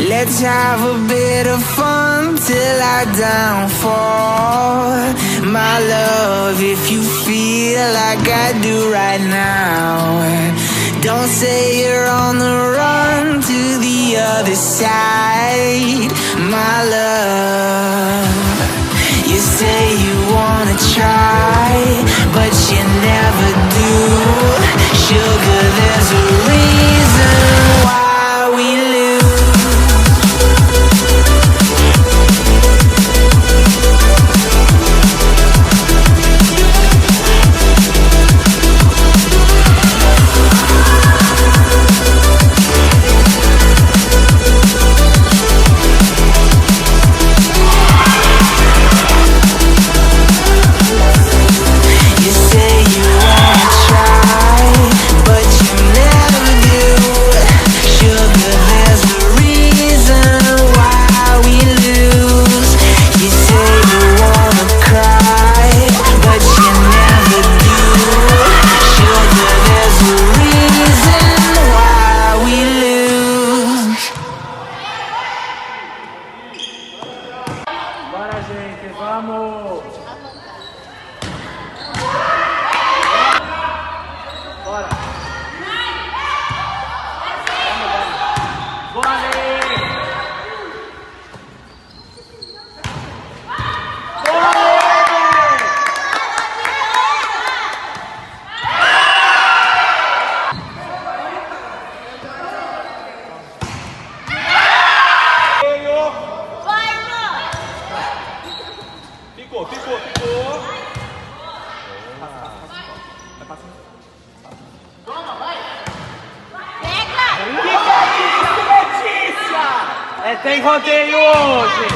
Let's have a bit of fun till I downfall. My love, if you feel like I do right now, don't say you're on the run to the other side. My love, you say you wanna try, but you never do. Sugar, there's a reason why we lose. Bora, gente, vamos! Bora! Vamos, vamos! Ficou. Toma, vai! Pega! Que Letícia! Tem rodeio hoje!